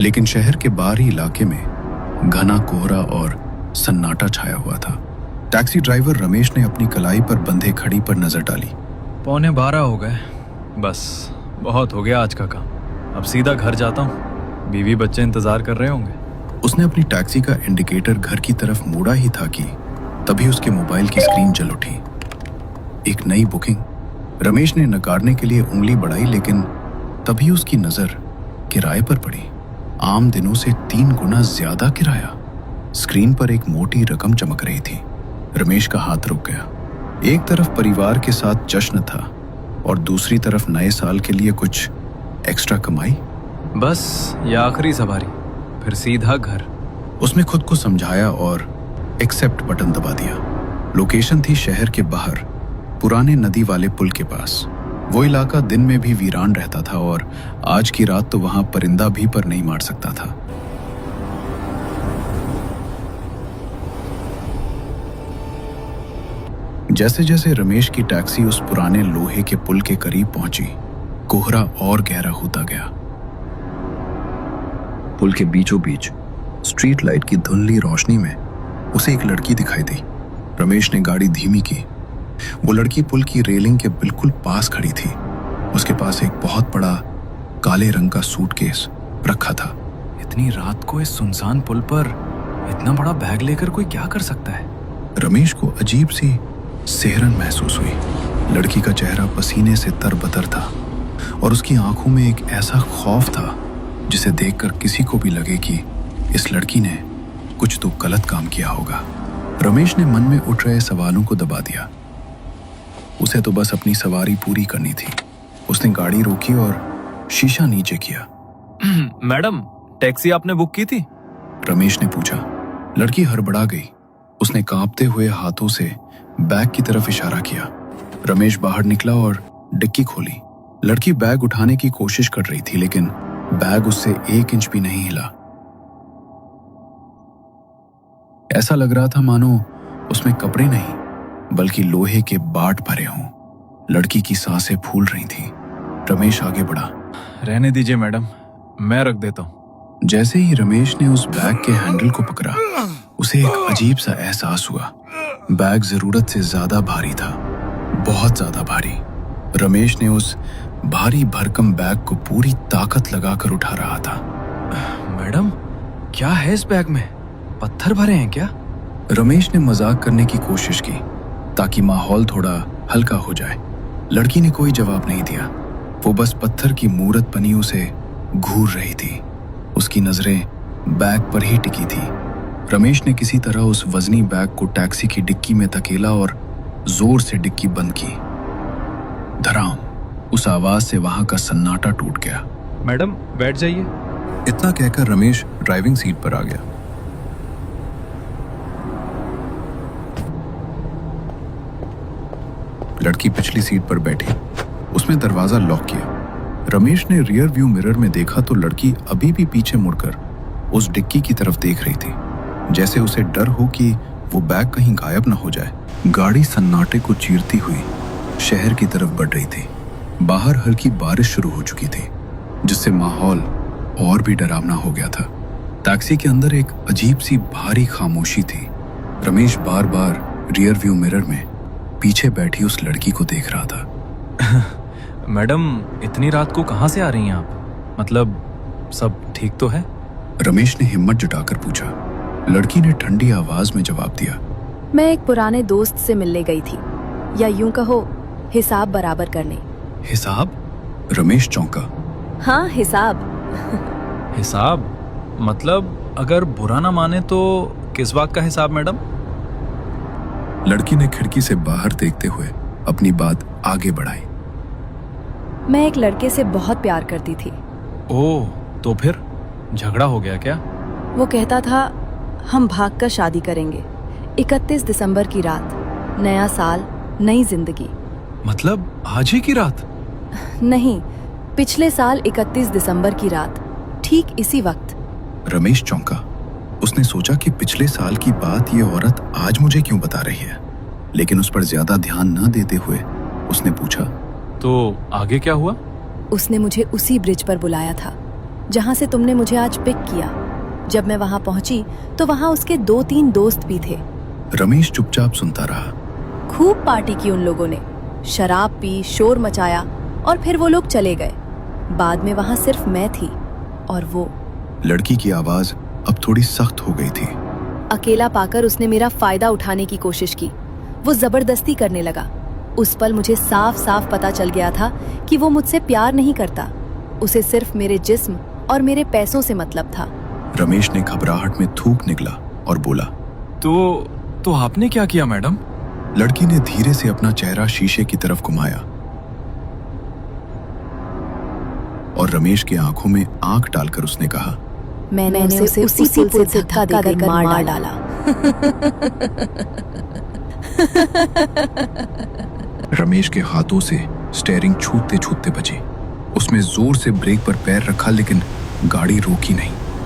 लेकिन शहर के बाहरी इलाके में घना कोहरा और सन्नाटा छाया हुआ था। टैक्सी ड्राइवर रमेश ने अपनी कलाई पर बंधे घड़ी पर नजर डाली। 11:15 हो गए। बस बहुत हो गया आज का काम। अब सीधा घर जाता हूँ। बीवी बच्चे इंतजार कर रहे होंगे। उसने अपनी टैक्सी का इंडिकेटर घर की तरफ मोड़ा ही था कि तभी उसके मोबाइल की स्क्रीन जल उठी। एक नई बुकिंग। रमेश ने नकारने के लिए उंगली बढ़ाई, लेकिन तभी उसकी नजर किराए पर पड़ी। आम दिनों से 3 गुना ज्यादा किराया। स्क्रीन पर एक मोटी रकम चमक रही थी। रमेश का हाथ रुक गया। एक तरफ परिवार के साथ जश्न था और दूसरी तरफ नए साल के लिए कुछ एक्स्ट्रा कमाई। बस ये आखिरी सवारी, फिर सीधा घर। उसने खुद को समझाया और एक्सेप्ट बटन दबा दिया। लोकेशन थी शहर के बाहर, पुराने नदी वाले पुल के पास। वो इलाका दिन में भी वीरान रहता था और आज की रात तो वहां परिंदा भी पर नहीं मार सकता था। जैसे जैसे रमेश की टैक्सी उस पुराने लोहे के पुल के करीब पहुंची, कोहरा और गहरा होता गया। पुल के बीचों बीच स्ट्रीट लाइट की धुंधली रोशनी में उसे एक लड़की दिखाई दी। रमेश ने गाड़ी धीमी की। वो लड़की पुल की रेलिंग के बिल्कुल पास खड़ी थी। उसके पास एक बहुत बड़ा काले रंग का सूटकेस रखा था। इतनी रात को इस सुनसान पुल पर इतना बड़ा बैग लेकर कोई क्या कर सकता है? रमेश को अजीब सी सिहरन महसूस हुई। लड़की का चेहरा पसीने से तरबतर था और उसकी आंखों में एक ऐसा खौफ था जिसे देखकर किसी को भी लगे कि इस लड़की ने कुछ तो गलत काम किया होगा। रमेश ने मन में उठ रहे सवालों को दबा दिया। उसे तो बस अपनी सवारी पूरी करनी थी। उसने गाड़ी रोकी और शीशा नीचे किया। मैडम, टैक्सी आपने बुक की थी? रमेश ने पूछा। लड़की हड़बड़ा गई। उसने कांपते हुए हाथों से बैग की तरफ इशारा किया। रमेश बाहर निकला और डिक्की खोली। लड़की बैग उठाने की कोशिश कर रही थी, लेकिन बैग उससे 1 इंच भी नहीं हिला। ऐसा लग रहा था मानो उसमें कपड़े नहीं बल्कि लोहे के बाट भरे हों। लड़की की सांसें फूल रही थीं। रमेश आगे बढ़ा। रहने दीजिए मैडम, मैं रख देता हूँ। जैसे ही रमेश ने उस बैग के हैंडल को पकड़ा, उसे एक अजीब सा एहसास हुआ। बैग जरूरत से ज्यादा भारी था, बहुत ज्यादा भारी। रमेश ने उस भारी भरकम बैग को पूरी ताकत लगाकर उठा रहा था। मैडम, क्या है इस बैग में? पत्थर भरे हैं क्या? रमेश ने मजाक करने की कोशिश की ताकि माहौल थोड़ा हल्का हो जाए। लड़की ने कोई जवाब नहीं दिया। वो बस पत्थर की मूरत बनी उसे घूर रही थी। उसकी नजरें बैग पर ही टिकी थी। रमेश ने किसी तरह उस वजनी बैग को टैक्सी की डिक्की में धकेला और जोर से डिक्की बंद की। धड़ाम, उस आवाज से वहां का सन्नाटा टूट गया। मैडम, बैठ जाइए। इतना कहकर रमेश ड्राइविंग सीट पर आ गया। लड़की पिछली सीट पर बैठी। उसने दरवाजा लॉक किया। रमेश ने रियर व्यू मिरर में देखा तो लड़की अभी भी पीछे मुड़कर उस डिक्की की तरफ देख रही थी, जैसे उसे डर हो कि वो बैग कहीं गायब न हो जाए। गाड़ी सन्नाटे को चीरती हुई शहर की तरफ बढ़ रही थी। बाहर हल्की बारिश शुरू हो चुकी थी, जिससे माहौल और भी डरावना हो गया था। टैक्सी के अंदर एक अजीब सी भारी खामोशी थी। रमेश बार बार रियर व्यू मिरर में पीछे बैठी उस लड़की को देख रहा था। मैडम, इतनी रात को कहाँ से आ रही हैं आप? मतलब सब ठीक तो है? रमेश ने हिम्मत जुटाकर पूछा। लड़की ने ठंडी आवाज में जवाब दिया। मैं एक पुराने दोस्त से मिलने गई थी, या यूं कहो हिसाब बराबर करने। हिसाब? रमेश चौंका। हाँ, हिसाब। हिसाब? मतलब अगर बुरा ना माने तो किस बात का हिसाब मैडम? लड़की ने खिड़की से बाहर देखते हुए अपनी बात आगे बढ़ाई। मैं एक लड़के से बहुत प्यार करती थी। ओह, तो फिर झगड़ा हो गया क्या? वो कहता था हम भागकर शादी करेंगे। 31 दिसंबर की रात, नया साल, नई जिंदगी। मतलब आज ही की रात? नहीं, पिछले साल 31 दिसंबर की रात, ठीक इसी वक्त। रमेश चौंका। उसने सोचा कि पिछले साल की बात ये औरत आज मुझे क्यों बता रही है, लेकिन उस पर ज्यादा ध्यान न देते हुए उसने पूछा, तो आगे क्या हुआ? उसने मुझे उसी ब्रिज पर बुलाया था। जहां से तुमने मुझे आज पिक किया। जब मैं वहां पहुंची तो वहां उसके 2-3 दोस्त भी थे। रमेश चुपचाप सुनता रहा। खूब पार्टी की उन लोगों ने, शराब पी, शोर मचाया और फिर वो लोग चले गए। बाद में वहां सिर्फ मैं थी और वो। लड़की की आवाज अब थोड़ी सख्त हो गई थी। अकेला पाकर उसने मेरा फायदा उठाने की कोशिश की। वो जबरदस्ती करने लगा। उस पल मुझे साफ साफ पता चल गया था कि वो मुझसे प्यार नहीं करता। उसे सिर्फ मेरे जिस्म और मेरे पैसों से मतलब था। रमेश ने घबराहट में थूक निकला और बोला, तो आपने क्या किया मैडम? लड़की ने धीरे से अपना चेहरा शीशे की तरफ घुमाया और रमेश की आंखों में आंख डालकर उसने कहा, मैंने उसे उसी पुल से धक्का देकर मार डाला। रमेश के हाथों से स्टीयरिंग छूटते छूटते बची। उसमें जोर से ब्रेक पर पैर रखा लेकिन गाड़ी रोकी नहीं।